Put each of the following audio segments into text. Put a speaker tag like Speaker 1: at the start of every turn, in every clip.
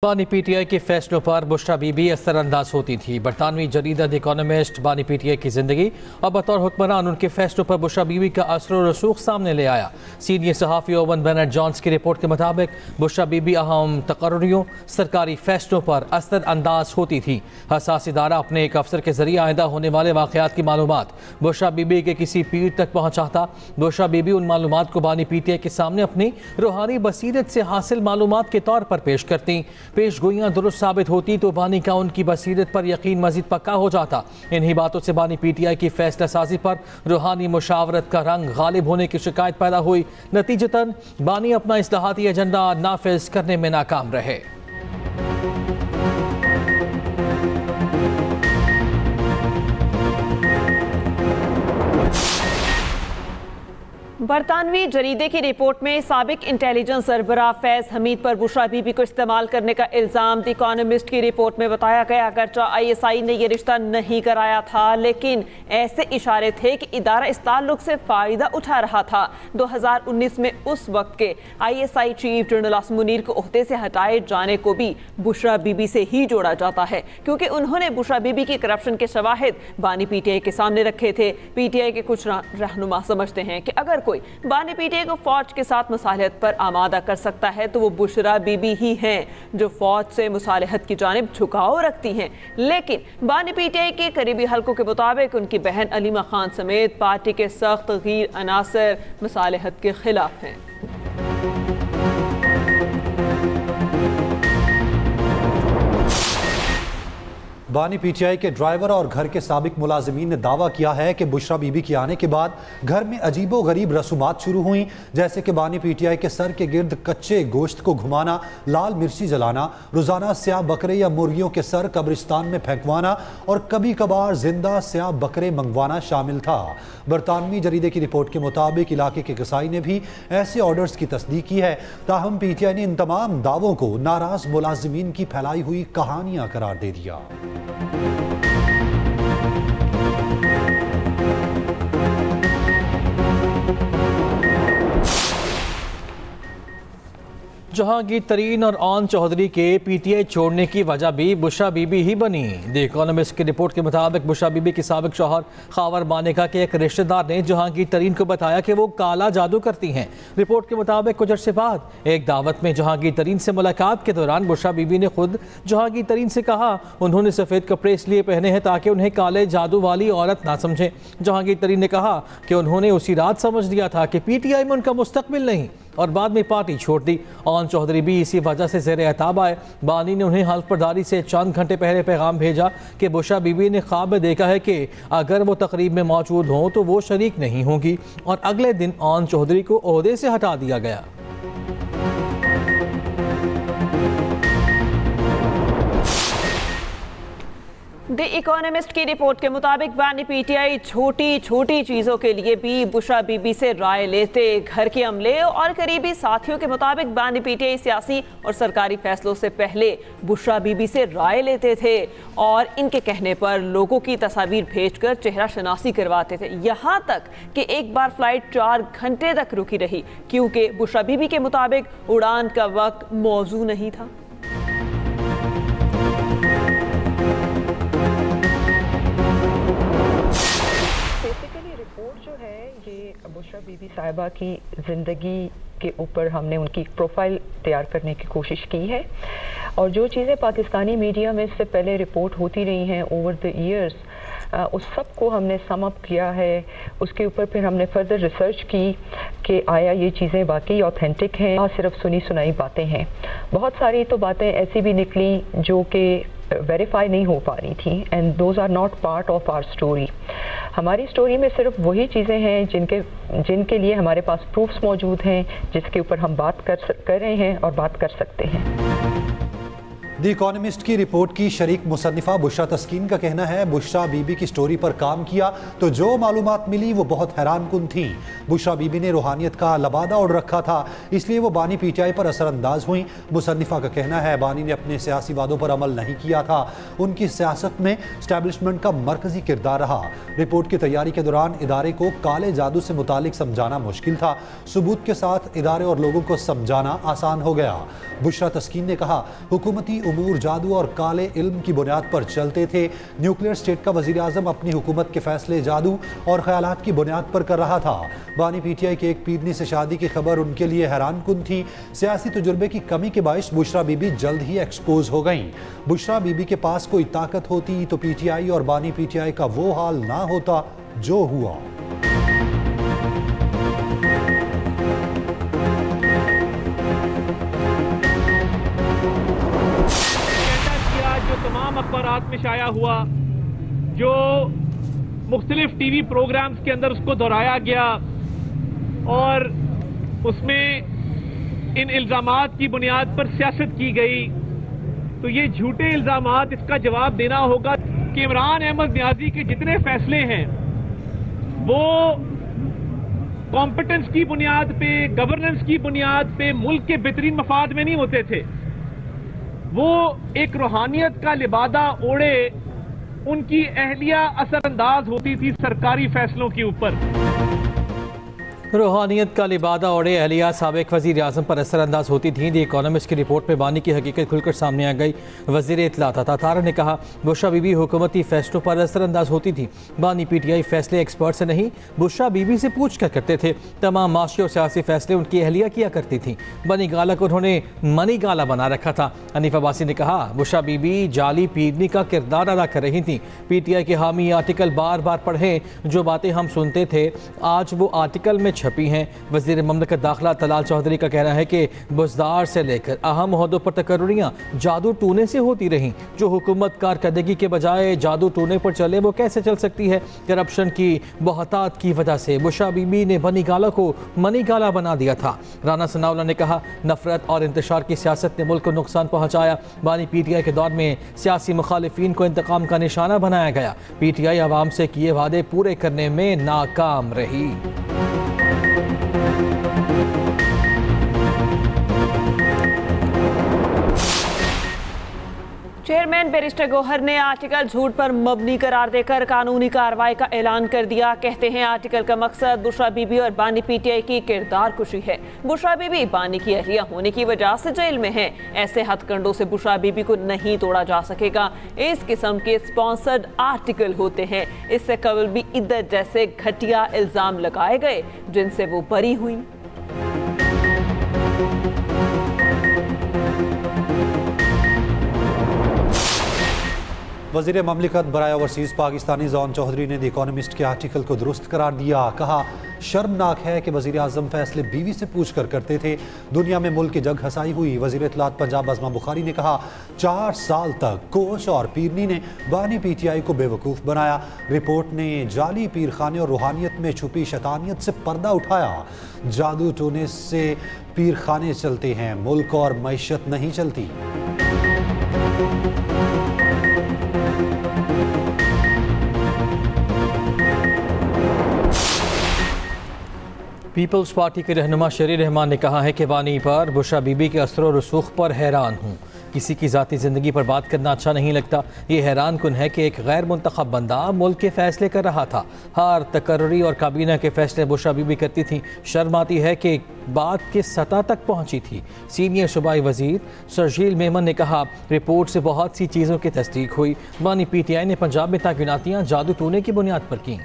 Speaker 1: बानी पीटीआई के फैसलों पर बुशरा बीबी असरअंदाज होती थी। बरतानवी जरीदा द इकोनॉमिस्ट बानी पीटीआई की जिंदगी और बतौर हुक्मरान उनके फैसलों पर बुशरा बीबी का असर और रसूख सामने ले आया। सीनियर सहाफ़ी ओवन बेनेट जॉन्स की रिपोर्ट के मुताबिक बुशरा बीबी अहम तकर्रियों सरकारी फैसलों पर असरअंदाज होती थी। हसास इदारा अपने एक अफसर के जरिए आइंदा होने वाले वाक़यात की मालूमात बुशरा बीबी के किसी पीर तक पहुँचाता। बुशरा बीबी उन मालूमात को बानी पीटीआई के सामने अपनी रूहानी बसीरत से हासिल मालूमात के तौर पर पेश करती। पेशगोइयाँ दुरुस्त साबित होती तो बानी का उनकी बसीरत पर यकीन मजीद पक्का हो जाता। इन्हीं बातों से बानी पीटीआई की फैसला साजी पर रूहानी मुशावरत का रंग गालिब होने की शिकायत पैदा हुई। नतीजतन बानी अपना इस्लाहाती एजेंडा नाफिज करने में नाकाम रहे।
Speaker 2: बरतानवी जरीदे की रिपोर्ट में साबिक इंटेलिजेंस सरबराह फैज हमीद पर बुशरा बीबी को इस्तेमाल करने का इल्ज़ाम द इकोनॉमिस्ट की रिपोर्ट में बताया गया। अगरचा ISI ने यह रिश्ता नहीं कराया था, लेकिन ऐसे इशारे थे कि इदारा इस ताल्लुक से फ़ायदा उठा रहा था। 2019 में उस वक्त के ISI chief general Asim Munir को ओहदे से हटाए जाने को भी बुशरा बीबी से ही जोड़ा जाता है, क्योंकि उन्होंने बुशरा बीबी की करप्शन के शवाहिद बानी पीटीआई के सामने रखे थे। पीटीआई के कुछ रहनुमा समझते हैं कि अगर कोई बानी पीटीआई को फौज के साथ मुसालहत पर आमादा कर सकता है तो वो बुशरा बीबी ही हैं, जो फौज से मुसालहत की जानिब झुकाव रखती हैं। लेकिन बानी पीटीआई के करीबी हल्कों के मुताबिक उनकी बहन अलीमा खान समेत पार्टी के सख्त गैर अनासर मुसालहत के खिलाफ हैं।
Speaker 3: बानी पीटीआई के ड्राइवर और घर के साबिक मुलाजिमीन ने दावा किया है कि बुशरा बीबी के आने के बाद घर में अजीबो गरीब रसूमात शुरू हुई, जैसे कि बानी पीटीआई के सर के गिर्द कच्चे गोश्त को घुमाना, लाल मिर्ची जलाना, रोजाना स्याह बकरे या मुर्गियों के सर कब्रिस्तान में फेंकवाना और कभी कभार जिंदा स्याह बकरे मंगवाना शामिल था। बरतानवी जरीदे की रिपोर्ट के मुताबिक इलाके के कसाई ने भी ऐसे ऑर्डर्स की तस्दीक की है। ताहम पीटीआई ने इन तमाम दावों को नाराज मुलाजिमीन की फैलाई हुई कहानियां करार दे दिया।
Speaker 1: जहांगीर तरीन और आन चौधरी के पीटीआई छोड़ने की वजह भी बुशरा बीबी ही बनी। द इकोनॉमिस्ट की रिपोर्ट के मुताबिक बुशरा बीबी के साबिक शौहर खावर मानेका के एक रिश्तेदार ने जहांगीर तरीन को बताया कि वो काला जादू करती हैं। रिपोर्ट के मुताबिक कुछ अरसे बाद एक दावत में जहांगीर तरीन से मुलाकात के दौरान बुशरा बीबी ने खुद जहांगीर तरीन से कहा उन्होंने सफ़ेद कपड़े इसलिए पहने हैं ताकि उन्हें काले जादू वाली औरत ना समझें। जहांगीर तरीन ने कहा कि उन्होंने उसी रात समझ लिया था कि पीटीआई में उनका मुस्तकबिल नहीं और बाद में पार्टी छोड़ दी। आन चौधरी भी इसी वजह से ज़ेर एताब आए। बानी ने उन्हें हल्फ बर्दारी से चंद घंटे पहले पैगाम भेजा कि बुशरा बीबी ने ख्वाब में देखा है कि अगर वो तकरीब में मौजूद हों तो वो शरीक नहीं होंगी, और अगले दिन आन चौधरी को ओहदे से हटा दिया गया।
Speaker 2: द इकोनॉमिस्ट की रिपोर्ट के मुताबिक बानी पीटीआई छोटी छोटी चीज़ों के लिए भी बुशरा बीबी से राय लेते। घर के अमले और करीबी साथियों के मुताबिक बानी पीटीआई सियासी और सरकारी फैसलों से पहले बुशरा बीबी से राय लेते थे और इनके कहने पर लोगों की तस्वीर भेजकर चेहरा शनासी करवाते थे। यहाँ तक कि एक बार फ्लाइट 4 घंटे तक रुकी रही, क्योंकि बुशरा बीबी के मुताबिक उड़ान का वक्त मौजू नहीं था।
Speaker 4: बुशरा बीबी साहिबा की ज़िंदगी के ऊपर हमने उनकी प्रोफाइल तैयार करने की कोशिश की है, और जो चीज़ें पाकिस्तानी मीडिया में इससे पहले रिपोर्ट होती रही हैं ओवर द ईयर्स, उस सब को हमने सम अप किया है। उसके ऊपर फिर हमने फर्दर रिसर्च की कि आया ये चीज़ें वाकई ऑथेंटिक हैं या सिर्फ सुनी सुनाई बातें हैं। बहुत सारी तो बातें ऐसी भी निकली जो कि वेरीफाई नहीं हो पा रही थी, and those are not part of our story. हमारी स्टोरी में सिर्फ वही चीज़ें हैं जिनके लिए हमारे पास प्रूफ्स मौजूद हैं, जिसके ऊपर हम बात कर रहे हैं और बात कर सकते हैं।
Speaker 3: द इकोनॉमिस्ट की रिपोर्ट की शरीक मुसन्निफा बुशरा तस्कीन का कहना है, बुशरा बीबी की स्टोरी पर काम किया तो जो मालूमात मिली वो बहुत हैरानकुन थी। बुशरा बीबी ने रूहानियत का लबादा ओढ़ रखा था, इसलिए वो बानी पीटीआई पर असरअंदाज हुई। मुसन्निफा का कहना है, बानी ने अपने सियासी वादों पर अमल नहीं किया था, उनकी सियासत में स्टैब्लिशमेंट का मरकजी किरदार रहा। रिपोर्ट की तैयारी के दौरान इदारे को काले जादू से मुतालिक समझाना मुश्किल था, सबूत के साथ इदारे और लोगों को समझाना आसान हो गया। बुशरा तस्कीन ने कहा, हुकूमती उमूर जादू और काले इल्म की बुनियाद पर चलते थे। न्यूक्लियर स्टेट का वज़ीर आज़म अपनी हुकूमत के फैसले जादू और ख्यालात की बुनियाद पर कर रहा था। बानी पीटीआई के एक पीरनी से शादी की खबर उनके लिए हैरानकुन थी। सियासी तजुर्बे की कमी के बायस बुशरा बीबी जल्द ही एक्सपोज हो गईं। बुशरा बीबी के पास कोई ताकत होती तो पीटीआई और बानी पीटीआई का वो हाल ना होता जो हुआ।
Speaker 5: तमाम अखबारात में शाया हुआ, जो मुख्तलिफ टीवी प्रोग्राम्स के अंदर उसको दोहराया गया और उसमें इन इल्जामात की बुनियाद पर सियासत की गई, तो ये झूठे इल्जामात, इसका जवाब देना होगा कि इमरान अहमद नियाजी के जितने फैसले हैं वो कॉम्पिटेंस की बुनियाद पे, गवर्नेंस की बुनियाद पे, मुल्क के बेहतरीन मफाद में नहीं होते थे। वो एक रूहानियत का लिबादा ओढ़े उनकी अहलिया असरअंदाज होती थी सरकारी फैसलों के ऊपर।
Speaker 1: रूहानियत का लिबादा ओढ़े अहलिया साबिक वज़ीर आज़म पर असरअंदाज होती थी। द इकोनॉमिस्ट की रिपोर्ट में बानी की हकीकत खुलकर सामने आ गई। वज़ीर इत्तलात तारा ने कहा, बुशरा बीबी हुकूमती फैसलों पर असरअंदाज होती थी। बानी पीटीआई फैसले एक्सपर्ट से नहीं, बुशरा बीबी से पूछ कर करते थे। तमाम माशी और सियासी फैसले उनकी अहलिया किया करती थी। बनी गाला को उन्होंने मनी गाला बना रखा था। हनीफ अब्बासी ने कहा, बुशरा बीबी जाली पीरनी का किरदार अदा कर रही थी। पीटीआई के हामी आर्टिकल बार बार पढ़ें, जो बातें हम सुनते थे आज वो आर्टिकल में छपी हैं। वज़ीर ममलकत दाखिला तलाल चौधरी का कहना है कि बुज़दार से लेकर अहम ओहदों पर तकर्रुरियाँ जादू टूने से होती रहीं। जो हुकूमत कारकर्दगी के बजाय जादू टूने पर चले वो कैसे चल सकती है? करप्शन की बहुतात की वजह से बुशरा बीबी ने बनी गाला को मनी गाला बना दिया था। राना सनाउल्लाह ने कहा, नफरत और इंतशार की सियासत ने मुल्क को नुकसान पहुँचाया। बानी पीटीआई के दौर में सियासी मुखालिफिन को इंतकाम का निशाना बनाया गया। पीटीआई आवाम से किए वादे पूरे करने में नाकाम रही।
Speaker 2: चेयरमैन बैरिस्टर गौहर ने आर्टिकल झूठ पर मबनी करार देकर कानूनी कार्रवाई का ऐलान कर दिया। कहते हैं आर्टिकल का मकसद बुशरा बीबी और बानी पीटीआई की किरदार कुशी है। बुशरा बीबी बानी की अहलिया होने की वजह से जेल में है। ऐसे हथकंडों से बुशरा बीबी को नहीं तोड़ा जा सकेगा। इस किस्म के स्पॉन्सर्ड आर्टिकल होते हैं। इससे कबल भी इद्दत जैसे घटिया इल्जाम लगाए गए जिनसे वो बरी हुई।
Speaker 3: वज़ीर ममलिकत बराए ओवरसीज़ पाकिस्तानी जॉन चौधरी ने द इकोनॉमिस्ट के आर्टिकल को दुरुस्त करार दिया। कहा, शर्मनाक है कि वज़ीर आज़म फैसले बीवी से पूछ कर करते थे। दुनिया में मुल्क की जग हसाई हुई। वज़ीर इत्तलात पंजाब आज़मा बुखारी ने कहा, 4 साल तक कोश और पीरनी ने बानी पीटीआई को बेवकूफ़ बनाया। रिपोर्ट ने जाली पीरखाने और रूहानियत में छुपी शैतानियत से पर्दा उठाया। जादू टोने से पीरखाने चलते हैं, मुल्क और मईशत नहीं चलती।
Speaker 1: पीपल्स पार्टी के रहनुमा शरी रहमान ने कहा है कि बानी पर बुशरा बीबी के असर और रसूख पर हैरान हूँ। किसी की ज़ाती ज़िंदगी पर बात करना अच्छा नहीं लगता। ये हैरान कुन है कि एक गैर मुंतखब बंदा मुल्क के फ़ैसले कर रहा था। हर तकर्री और काबीना के फ़ैसले बुशरा बीबी करती थी। शर्म आती है कि बात किस सतह तक पहुँची थी। सीनियर सूबाई वज़ीर सरजील मेमन ने कहा, रिपोर्ट से बहुत सी चीज़ों की तस्दीक हुई। बानी पीटीआई ने पंजाब में तैनातियाँ जादू टूने की बुनियाद पर की।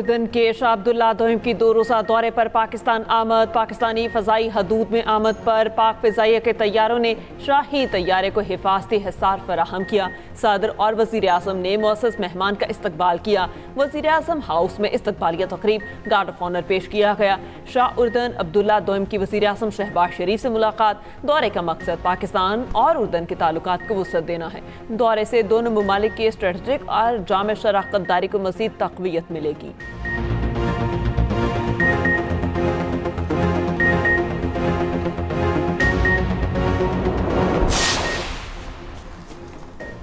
Speaker 2: उर्दन के शाह अब्दुल्ला दोइम की 2 रोज़ा दौरे पर पाकिस्तान आमद। पाकिस्तानी फ़ज़ाई हदूद में आमद पर पाक फ़िज़ाइया के तैयारों ने शाही तैयारे को हिफाजती हिसार फराहम किया। सदर और वज़ीर आज़म ने मुअज़्ज़ज़ मेहमान का इस्तकबाल किया। वज़ीर आज़म हाउस में इस्तकबालिया तक़रीब गार्ड ऑफ ऑनर पेश किया गया। शाह उर्दन अब्दुल्ला दोइम की वज़ीर आज़म शहबाज शरीफ से मुलाकात। दौरे का मकसद पाकिस्तान और उर्दन के ताल्लुकात को वुसअत देना है। दौरे से दोनों ममालिक की स्ट्रेटजिक और जामे शराकत दारी को मज़ीद तक़वियत मिलेगी।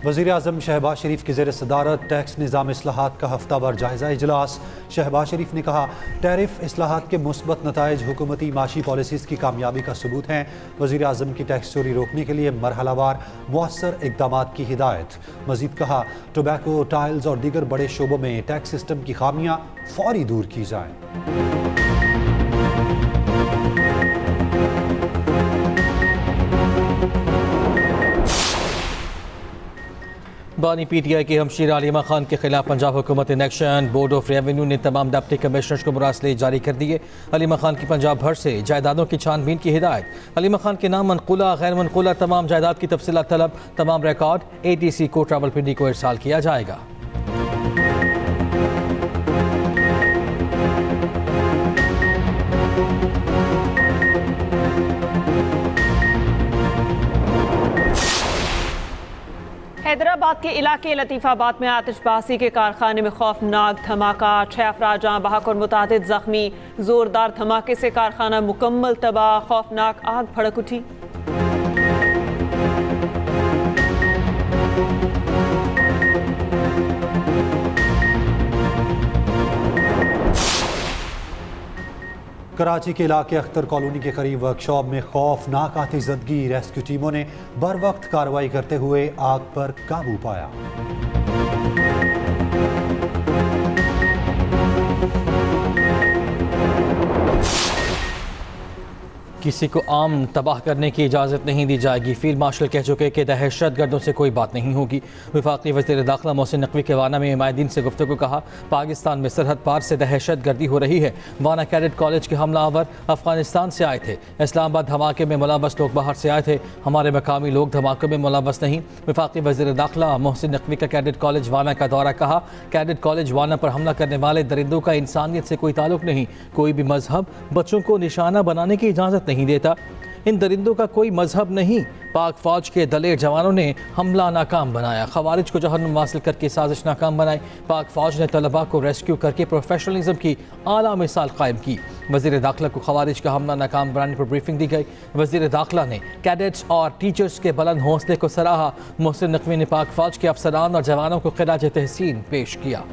Speaker 3: वज़ीर आज़म शहबाज शरीफ की ज़ेर सदारत टैक्स निज़ाम इस्लाहात का हफ्ता भर जायज़ा इजलास। शहबाज शरीफ ने कहा, टैरिफ इस्लाहात के मुस्बत नताइज हुकूमती माशी पॉलिसीज़ की कामयाबी का सबूत हैं। वज़ीर आज़म की टैक्स चोरी रोकने के लिए मरहलावार मुअस्सर इक़दामात की हिदायत। मज़ीद कहा, टोबैको, टाइल्स और दीगर बड़े शोबों में टैक्स सिस्टम की खामियाँ फौरी दूर की जाएँ।
Speaker 1: बानी PTI के हमशीर आलिमा खान के खिलाफ पंजाब हुकूमत in action. Board of revenue ने तमाम डिप्टी कमिश्नर्स को मुरासले जारी कर दिए। अलीमा खान की पंजाब भर से जायदादों की छानबीन की हिदायत। अलीमा खान के नाम मनकुला गैर मनकुला तमाम जायदाद की तफसीलात तलब। तमाम रिकॉर्ड ATC को रावलपिंडी को इरसाल किया जाएगा।
Speaker 2: हैदराबाद के इलाके लतीफ़ाबाद में आतिशबाजी के कारखाने में खौफनाक धमाका। 6 अफराद जहाँ बहक और मुतादिद जख्मी। जोरदार धमाके से कारखाना मुकम्मल तबाह। खौफनाक आग भड़क उठी।
Speaker 3: कराची के इलाके अख्तर कॉलोनी के करीब वर्कशॉप में खौफनाक आतिशज़दगी। रेस्क्यू टीमों ने बर वक्त कार्रवाई करते हुए आग पर काबू पाया।
Speaker 1: किसी को आम तबाह करने की इजाज़त नहीं दी जाएगी। फील्ड मार्शल कह चुके कि दहशत गर्दों से कोई बात नहीं होगी। वफाकी वज़ीर दाखिला मोहसिन नकवी के वाना में माहिदीन से गुफ्तगू कहा, पाकिस्तान में सरहद पार से दहशत गर्दी हो रही है। वाना कैडेट कॉलेज के हमलावर अफगानिस्तान से आए थे। इस्लामाबाद धमाके में मुलव्वस लोग बाहर से आए थे। हमारे मकामी लोग धमाकों में मुलव्वस नहीं। वफाकी वज़ीर दाखिला मोहसिन नकवी का कैडेट कॉलेज वाना का दौरा। कहा, कैडेट कॉलेज वाना पर हमला करने वाले दरिंदों का इंसानियत से कोई ताल्लुक नहीं। कोई भी मजहब बच्चों को निशाना बनाने की इजाज़त नहीं देता। इन दरिंदों का कोई मजहब नहीं। पाक फौज के दलेर जवानों ने हमला नाकाम बनाया। खवारिज को जहन्नुम हासिल करके साजिश नाकाम बनाई। पाक फौज ने तलबा को रेस्क्यू करके प्रोफेशनलिज्म की आला मिसाल कायम की। वज़ीर दाखिला को खवारिज का हमला नाकाम बनाने पर ब्रीफिंग दी गई। वज़ीर दाखिला ने कैडेट्स और टीचर्स के बुलंद हौसले को सराहा। मोहसिन नकवी ने पाक फौज के अफसरान और जवानों को खिराज तहसीन पेश किया।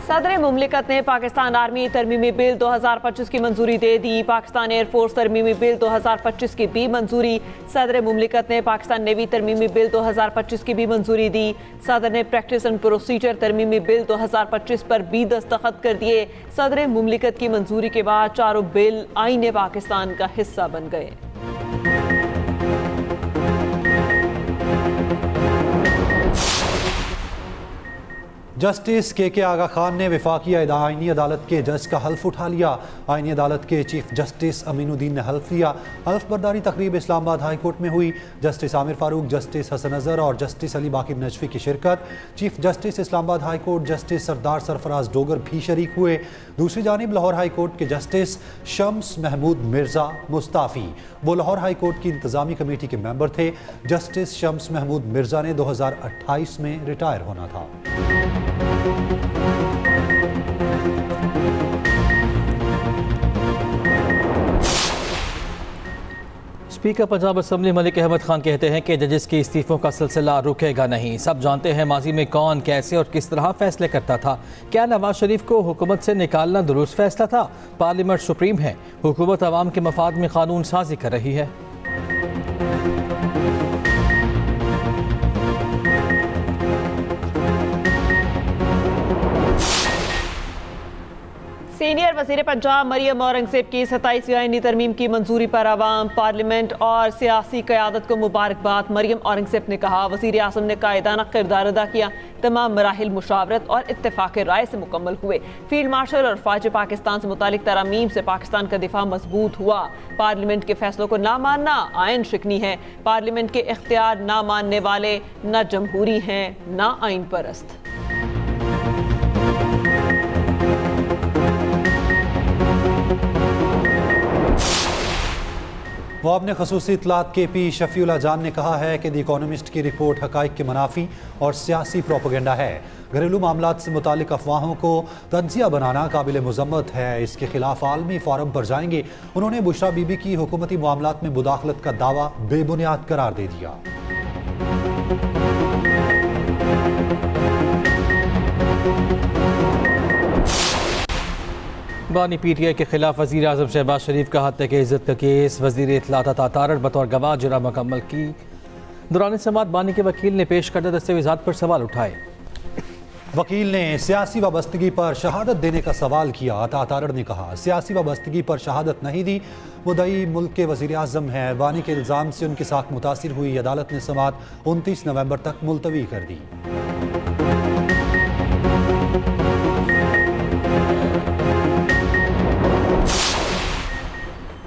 Speaker 2: सदर मुमलिकत ने पाकिस्तान आर्मी तरमीमी बिल 2025 की मंजूरी दे दी। पाकिस्तान एयरफोर्स तरमीमी बिल 2025 की भी मंजूरी। सदर मुमलिकत ने पाकिस्तान नेवी तरमीमी बिल 2025 की भी मंजूरी दी। सदर ने प्रैक्टिस एंड प्रोसीजर तरमीमी बिल 2025 पर भी दस्तखत कर दिए। सदर मुमलिकत की मंजूरी के बाद चारों बिल आईने पाकिस्तान का हिस्सा बन गए।
Speaker 3: जस्टिस के आगा खान ने वफाकी आईनी अदालत के जज का हल्फ उठा लिया। आईनी अदालत के चीफ जस्टिस अमीनुद्दीन ने हल्फ लिया। हल्फ बर्दारी तकरीब इस्लामाबाद हाई कोर्ट में हुई। जस्टिस आमिर फारूक, जस्टिस हसन अजहर और जस्टिस अली बाकिर नजफी की शिरकत। Chief justice Islamabad high court justice Sardar Sarfraz Dogar भी शरीक हुए। दूसरी जानिब लाहौर हाई कोर्ट के जस्टिस शम्स महमूद मिर्जा मुस्ताफ़ी, वो लाहौर हाई कोर्ट की इंतजामी कमेटी के मेंबर थे। जस्टिस शम्स महमूद मिर्जा ने 2028 में रिटायर होना था।
Speaker 1: स्पीकर पंजाब असम्बली मलिक अहमद खान कहते हैं कि जजेस के इस्तीफों का सिलसिला रुकेगा नहीं। सब जानते हैं माजी में कौन, कैसे और किस तरह फैसले करता था। क्या नवाज शरीफ को हुकूमत से निकालना दुरुस्त फैसला था? पार्लियामेंट सुप्रीम है, हुकूमत अवाम के मफाद में कानून साजी कर रही है।
Speaker 2: सीनियर वजीर पंजाब मरियम औरंगजेब की 27वीं आईनी तरमीम की मंजूरी पर आवाम, पार्लियामेंट और सियासी क़यादत को मुबारकबाद। मरियम औरंगजेब ने कहा, वज़ीर आज़म ने कायदाना किरदार अदा किया, तमाम मराहिल मुशावरत और इत्तेफाक राय से मुकम्मल हुए। फील्ड मार्शल और फ़ौज पाकिस्तान से मुतालिक तरामीम से पाकिस्तान का दिफा मजबूत हुआ। पार्लियामेंट के फैसलों को ना मानना आइन शिकनी है। पार्लियामेंट के इख्तियार ना मानने वाले ना जमहूरी हैं ना आइन परस्त।
Speaker 3: वाब ने खसूसी इतलात के पी शफीउल्लाह जान ने कहा है कि द इकोनॉमिस्ट की रिपोर्ट हकाइक के मुनाफी और सियासी प्रोपेगेंडा है। घरेलू मामलात से मुतालिक अफवाहों को तंजिया बनाना काबिल मजम्मत है। इसके खिलाफ आलमी फोरम पर जाएंगे। उन्होंने बुशरा बीबी की हुकूमती मामलात में मुदाखलत का दावा बेबुनियाद करार दे दिया।
Speaker 1: बानी पीटीआई के खिलाफ वज़ीर आज़म शहबाज शरीफ का हत्या के इज्जत का केस, वज़ीर इत्तलात तारड़ बतौर गवाह जुर्म मुकम्मल की। दौरान समाअत बानी के वकील ने पेश करदा दस्तावेज़ात पर सवाल उठाए।
Speaker 3: वकील ने सियासी वाबस्तगी पर शहादत देने का सवाल किया। तारड़ ने कहा, सियासी वाबस्तगी पर शहादत नहीं दी, मुद्दई मुल्क के वज़ीर आज़म हैं। बानी के इल्ज़ाम से उनकी साख मुतासिर हुई। अदालत ने समाअत 29 नवंबर तक मुलतवी कर दी।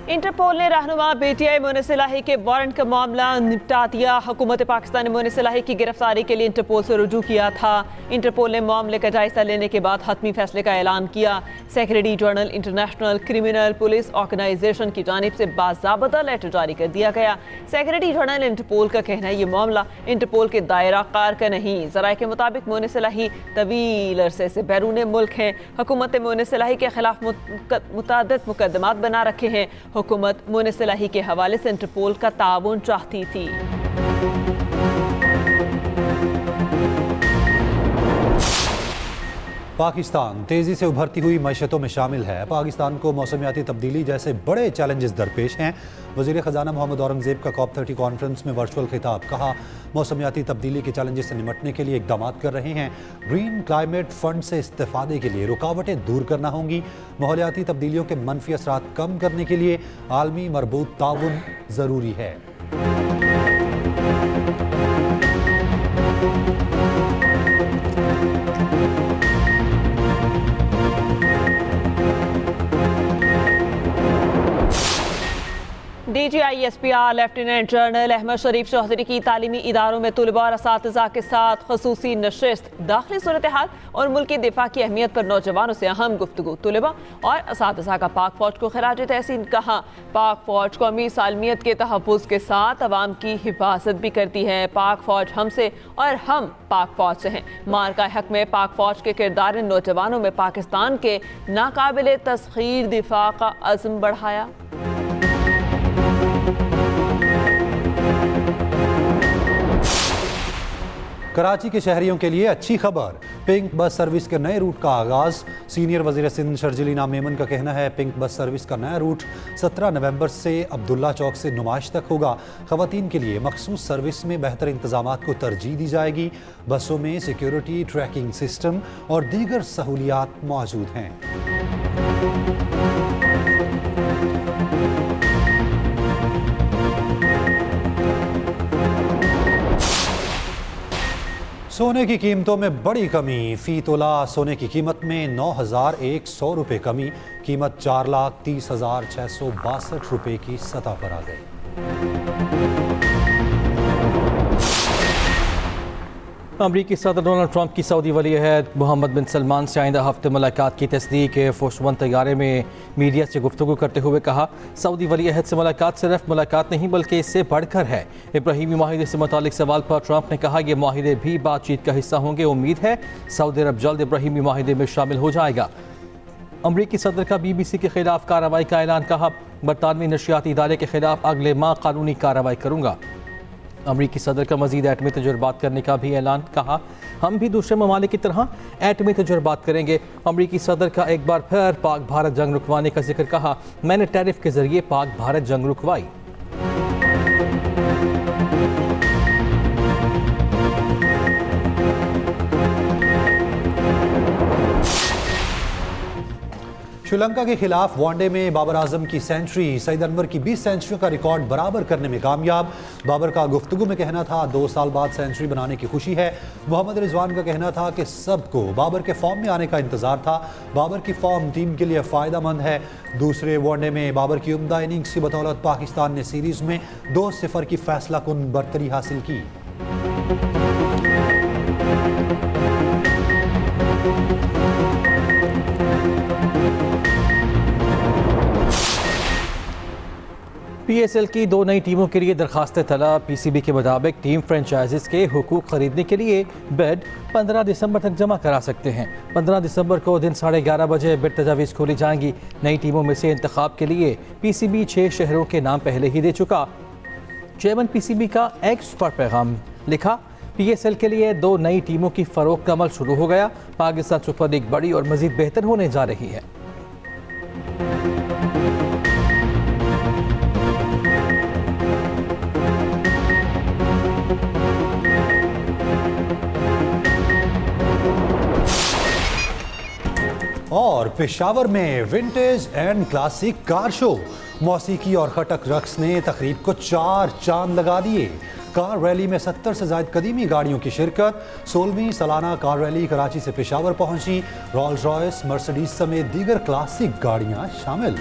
Speaker 2: इंटरपोल ने रहनुमा पीटीआई मोइन सलाही के वारंट का मामला निपटा दिया। हुकूमत पाकिस्तान ने मोइन सलाही की गिरफ्तारी के लिए इंटरपोल से रुजू किया था। इंटरपोल ने मामले का जायजा लेने के बाद हतमी फैसले का ऐलान किया। Secretary general international criminal police organisation की जानिब से बाज़ाबता लेटर जारी कर दिया गया। सेक्रेटरी जनरल इंटरपोल का कहना है, ये मामला इंटरपोल के दायरा कार का नहीं। ज़राए के मुताबिक मोइन सलाही तवील अरसे से बैरून मुल्क हैं। हुकूमत ने मोइन सलाही के खिलाफ मुतअद्दिद मुकदमात बना रखे हैं। हुकूमत मोइन सलाही के हवाले से इंटरपोल का ताउन चाहती थी।
Speaker 3: पाकिस्तान तेजी से उभरती हुई मैशतों में शामिल है। पाकिस्तान को मौसमियाती तब्दीली जैसे बड़े चैलेंजेस दरपेश हैं। वज़ीर ख़जाना मोहम्मद औरंगजेब का COP30 कॉन्फ्रेंस में वर्चुअल खिताब। कहा, मौसमियाती तब्दीली के चैलेंजेस से निपटने के लिए इक़दाम कर रहे हैं। ग्रीन क्लाइमेट फंड से इस्तेफादे के लिए रुकावटें दूर करना होंगी। माहौलियाती तब्दीलियों के मनफी असरात कम करने के लिए आलमी मरबूत ताउन ज़रूरी है।
Speaker 2: DGISPR लेफ्टिनेंट जनरल अहमद शरीफ चौधरी की तालीमी इदारों में तलबा और असातिज़ा के साथ खसूसी नशिस्त, दाखिली सूरत हाल और मुल्की दिफा की अहमियत पर नौजवानों से अहम गुफ्तगू। तलबा और असातिज़ा का पाक फौज को खिराज तहसीन। कहा, पाक फौज कौमी सालमियत के तहफ़्फ़ुज़ के साथ अवाम की हिफाजत भी करती है। पाक फौज हमसे और हम पाक फौज से हैं। मार्का हक में पाक फौज के किरदार ने नौजवानों में पाकिस्तान के नाकाबिल तस्खीर दिफा का अज़्म बढ़ाया।
Speaker 3: कराची के शहरियों के लिए अच्छी खबर, पिंक बस सर्विस के नए रूट का आगाज। सीनियर वज़ीर सिंध शर्जिलीना मेमन का कहना है, पिंक बस सर्विस का नया रूट 17 नवंबर से अब्दुल्ला चौक से नुमाइश तक होगा। ख़वातीन के लिए मखसूस सर्विस में बेहतर इंतजामात को तरजीह दी जाएगी। बसों में सिक्योरिटी, ट्रैकिंग सिस्टम और दीगर सहूलियात मौजूद हैं। सोने की कीमतों में बड़ी कमी। फी तोला सोने की कीमत में 9,100 रुपये कमी। कीमत 4,30,662 रुपये की सतह पर आ गई।
Speaker 1: अमरीकी सदर डोनाल्ड ट्रंप की सऊदी वली अहद मोहम्मद बिन सलमान से आइंदा हफ्ते मुलाकात की तस्दीक। एयरफोर्स वन तैयारे में मीडिया से गुफ्तगू करते हुए कहा, सऊदी वली अहद से मुलाकात सिर्फ मुलाकात नहीं बल्कि इससे बढ़कर है। इब्राहीमी माहिदे से मुतालिक सवाल पर ट्रंप ने कहा, ये माहिदे भी बातचीत का हिस्सा होंगे। उम्मीद है सऊदी अरब जल्द इब्राहीमी माहिदे में शामिल हो जाएगा। अमरीकी सदर का BBC के खिलाफ कार्रवाई का ऐलान। कहा, बरतानवी नशियाती इदारे के खिलाफ अगले माह कानूनी कार्रवाई करूँगा। अमरीकी सदर का मजीद एटमी तजुर्बात करने का भी ऐलान। कहा, हम भी दूसरे ममालिक की तरह एटमी तजुर्बात करेंगे। अमरीकी सदर का एक बार फिर पाक भारत जंग रुकवाने का जिक्र। कहा, मैंने टैरिफ के जरिए पाक भारत जंग रुकवाई।
Speaker 3: श्रीलंका के खिलाफ वनडे में बाबर आजम की सेंचुरी, सईद अनवर की 20 सेंचुरियों का रिकॉर्ड बराबर करने में कामयाब। बाबर का गुफ्तगू में कहना था 2 साल बाद सेंचुरी बनाने की खुशी है। मोहम्मद रिजवान का कहना था कि सबको बाबर के फॉर्म में आने का इंतजार था। बाबर की फॉर्म टीम के लिए फ़ायदेमंद है। दूसरे वनडे में बाबर की उम्दा इनिंग्स की बदौलत पाकिस्तान ने सीरीज में 2-0 की फैसलाकुन बरतरी हासिल की।
Speaker 1: PSL की 2 नई टीमों के लिए दरखास्त तलब। PCB के मुताबिक टीम फ्रेंचाइजीज के हुकूक खरीदने के लिए बिड 15 दिसंबर तक जमा करा सकते हैं। 15 दिसंबर को दिन 11:30 बजे बिड तजावीज़ खोली जाएंगी। नई टीमों में से इंतखाब के लिए PCB 6 शहरों के नाम पहले ही दे चुका। चेयरमैन PCB का एक्स पर पैगाम लिखा, PSL के लिए 2 नई टीमों की फरोख्त का अमल शुरू हो गया। पाकिस्तान सुपर लीग बड़ी और मजीद बेहतर होने जा रही है।
Speaker 3: और पेशावर में vintage and classic car show, मौसीकी और खटक रक्स ने तकरीब को 4 चांद लगा दिए। कार रैली में 70 से ज़ायद कदीमी गाड़ियों की शिरकत। 16वीं सालाना कार रैली कराची से पेशावर पहुंची। रोल्स रॉयस, मर्सिडीज समेत दीगर क्लासिक गाड़ियां शामिल।